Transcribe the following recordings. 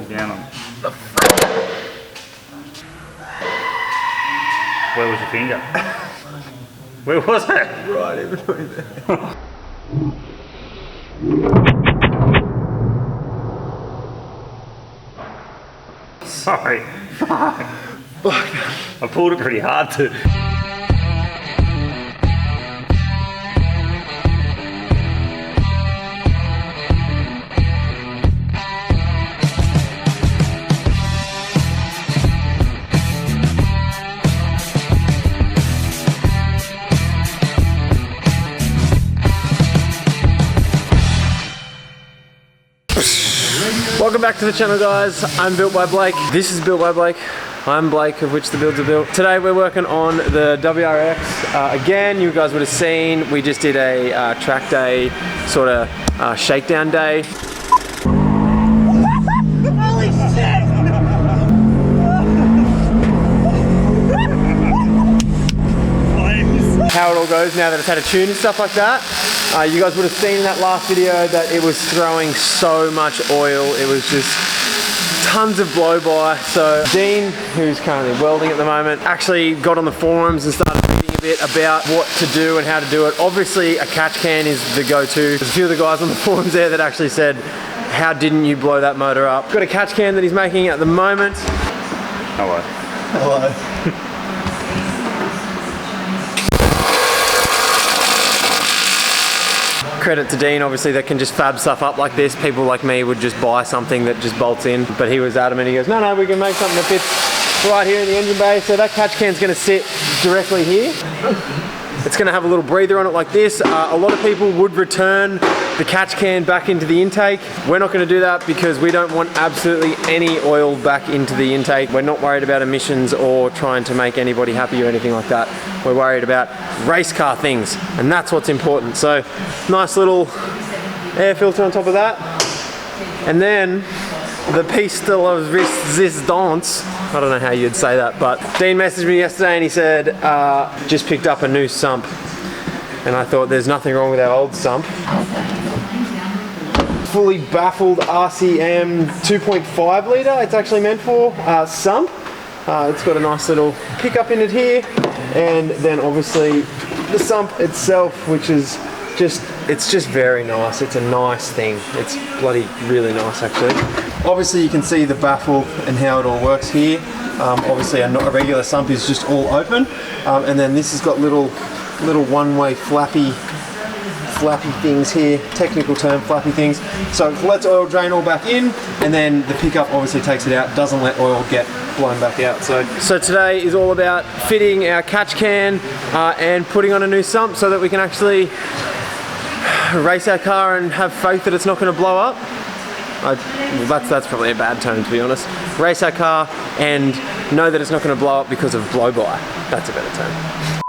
down on the Where was your finger? Where was it? Right in between there. Sorry. Fuck. I pulled it pretty hard too. Welcome back to the channel, guys. I'm Built by Blake. This is Built by Blake. I'm Blake, of which the builds are built. Today we're working on the WRX. Again, you guys would have seen, we just did a track day, sort of shakedown day. Holy shit! How it all goes now that it's had a tune and stuff like that. You guys would have seen in that last video that it was throwing so much oil. It was just tons of blow by. So Dean, who's currently welding at the moment, actually got on the forums and started reading a bit about what to do and how to do it. Obviously a catch can is the go-to. There's a few of the guys on the forums there that actually said, how didn't you blow that motor up? Got a catch can that he's making at the moment. Hello. Hello. Credit to Dean, obviously, that can just fab stuff up like this. People like me would just buy something that just bolts in, but he was adamant. He goes, no, we can make something that fits right here in the engine bay. So that catch can's gonna sit directly here. It's gonna have a little breather on it like this. A lot of people would return the catch can back into the intake. We're not gonna do that because we don't want absolutely any oil back into the intake. We're not worried about emissions or trying to make anybody happy or anything like that. We're worried about race car things, and that's what's important. So nice little air filter on top of that. And then the piece de resistance, I don't know how you'd say that, but Dean messaged me yesterday and he said, just picked up a new Sump. And I thought there's nothing wrong with our old Sump. Fully baffled RCM 2.5 litre, it's actually meant for Sump. It's got a nice little pickup in it here. And then obviously the Sump itself, which is it's just very nice. It's a nice thing. It's bloody really nice actually. Obviously you can see the baffle and how it all works here. Obviously a regular Sump is just all open. And then this has got little one-way flappy things here, technical term, flappy things. So it lets oil drain all back in, and then the pickup obviously takes it out, doesn't let oil get blown back out. So today is all about fitting our catch can and putting on a new Sump so that we can actually race our car and have faith that it's not going to blow up. Well, that's probably a bad term, to be honest. Race our car and know that it's not going to blow up because of blow-by. That's a better term.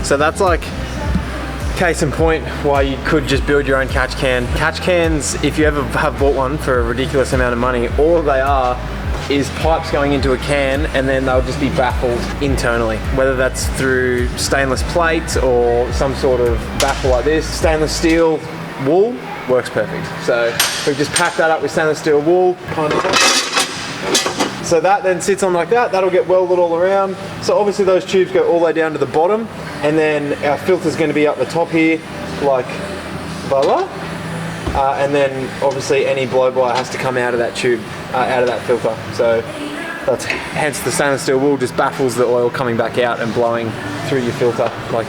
So that's like case in point why you could just build your own catch can. Catch cans, if you ever have bought one for a ridiculous amount of money, all they are is pipes going into a can and then they'll just be baffled internally. Whether that's through stainless plate or some sort of baffle like this, stainless steel wool, works perfect. So we've just packed that up with stainless steel wool, kind of. So that then sits on like that, that'll get welded all around. So obviously those tubes go all the way down to the bottom, and then our filter's gonna be up the top here, like voila. And then obviously any blow-by has to come out of that tube, out of that filter. So that's hence the stainless steel wool just baffles the oil coming back out and blowing through your filter. Like,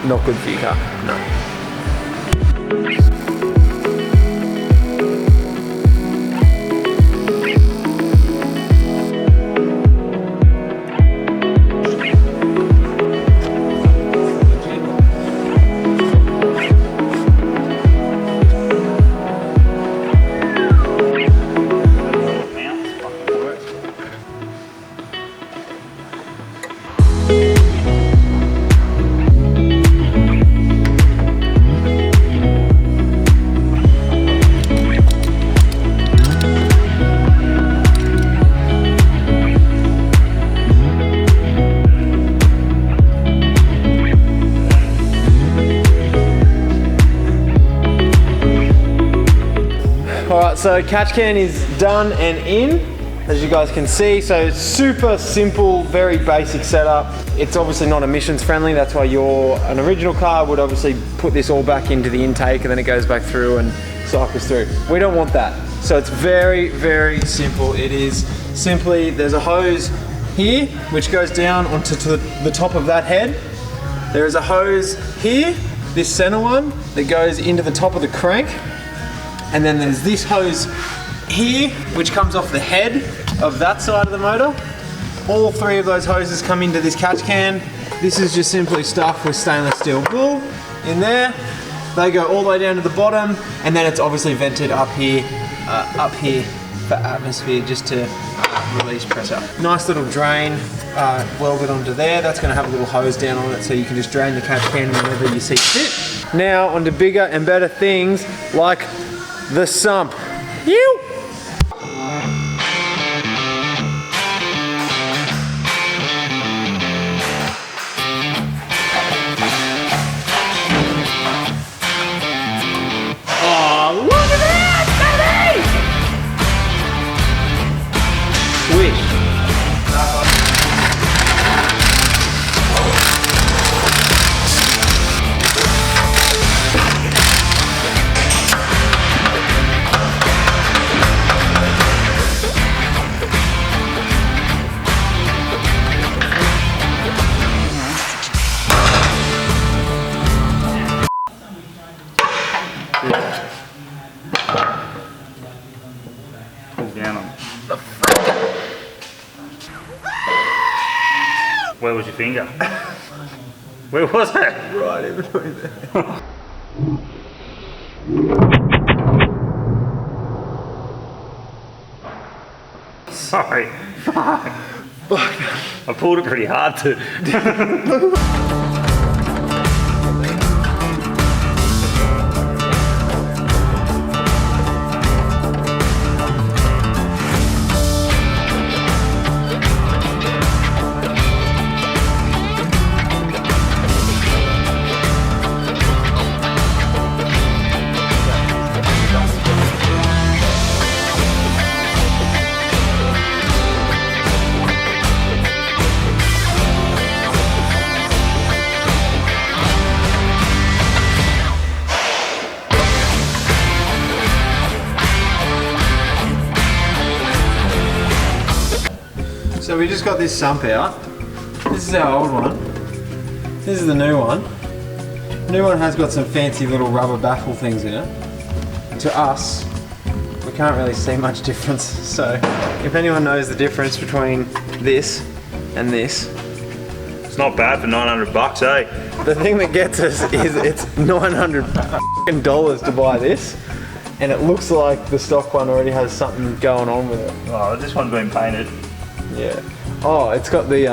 not good for your car, no. So catch can is done and in, as you guys can see. So super simple, very basic setup. It's obviously not emissions friendly. That's why an original car would obviously put this all back into the intake and then it goes back through and cycles through. We don't want that. So it's very, very simple. It is simply, there's a hose here, which goes down onto the top of that head. There is a hose here, this center one, that goes into the top of the crank. And then there's this hose here, which comes off the head of that side of the motor. All three of those hoses come into this catch can. This is just simply stuffed with stainless steel wool in there. They go all the way down to the bottom, and then it's obviously vented up here for atmosphere, just to release pressure. Nice little drain welded onto there. That's going to have a little hose down on it, so you can just drain the catch can whenever you see fit. Now onto bigger and better things like the sump. You. Oh, look at that, baby! Sweet. Pull down on the Where was your finger? Where was it? Right in between there. Sorry. I pulled it pretty hard too. So we just got this sump out. This is our old one. This is the new one. The new one has got some fancy little rubber baffle things in it. To us, we can't really see much difference. So if anyone knows the difference between this and this. It's not bad for 900 bucks, eh? The thing that gets us is it's $900 to buy this. And it looks like the stock one already has something going on with it. Oh, this one's been painted. Yeah. Oh, it's got the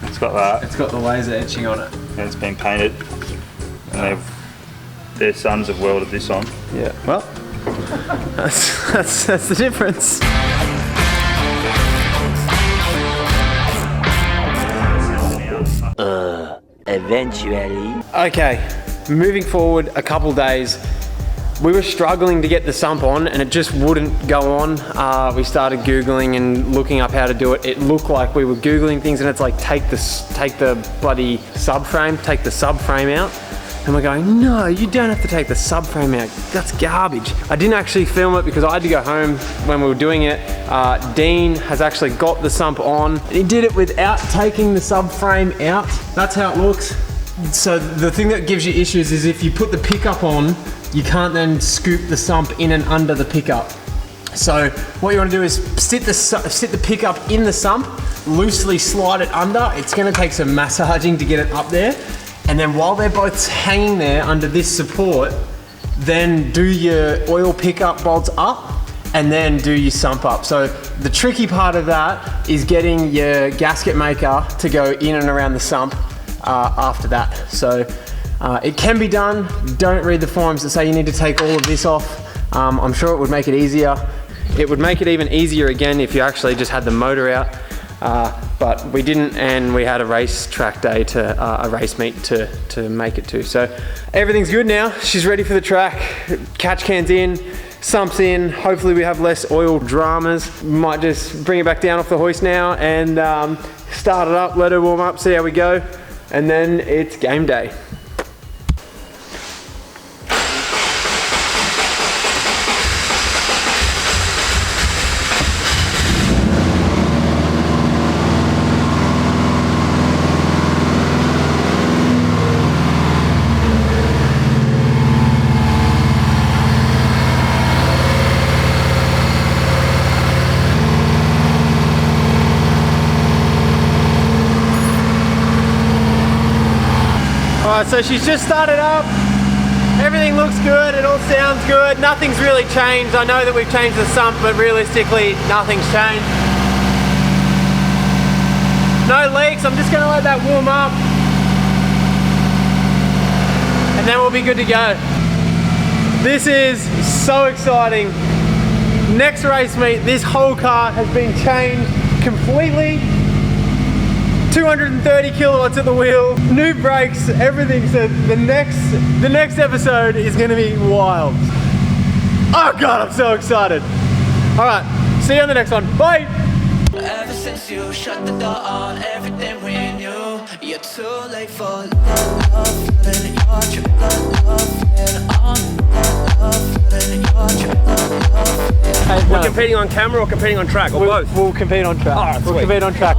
It's got that. it's got the laser etching on it. And it's been painted. And their sons have welded this on. Yeah. Well, that's the difference. Eventually. Okay, moving forward a couple days, we were struggling to get the sump on and it just wouldn't go on. We started Googling and looking up how to do it. It looked like we were Googling things and it's like, take the bloody subframe, take the subframe out. And we're going, no, you don't have to take the subframe out. That's garbage. I didn't actually film it because I had to go home when we were doing it. Dean has actually got the sump on. He did it without taking the subframe out. That's how it looks. So the thing that gives you issues is if you put the pickup on, you can't then scoop the sump in and under the pickup. So what you want to do is sit the pickup in the sump, loosely slide it under. It's going to take some massaging to get it up there. And then while they're both hanging there under this support, then do your oil pickup bolts up and then do your sump up. So the tricky part of that is getting your gasket maker to go in and around the sump after that. So it can be done. Don't read the forums that say you need to take all of this off. I'm sure it would make it easier. It would make it even easier again if you actually just had the motor out. But we didn't, and we had a race track day a race meet to make it to. So everything's good now. She's ready for the track. Catch can's in, sumps in. Hopefully we have less oil dramas. Might just bring it back down off the hoist now and start it up, let her warm up, see how we go. And then it's game day. Alright, so she's just started up. Everything looks good, it all sounds good. Nothing's really changed. I know that we've changed the sump, but realistically, nothing's changed. No leaks, I'm just gonna let that warm up. And then we'll be good to go. This is so exciting. Next race meet, this whole car has been changed completely. 230 kilowatts at the wheel, new brakes, everything. So the next episode is gonna be wild. Oh God, I'm so excited. All right, see you on the next one. Bye. Ever since you shut the door on everything we knew, you're too late for love, feeling your trip, love, We're competing on camera or competing on track, or both? We'll compete on track. Oh, we'll compete on track.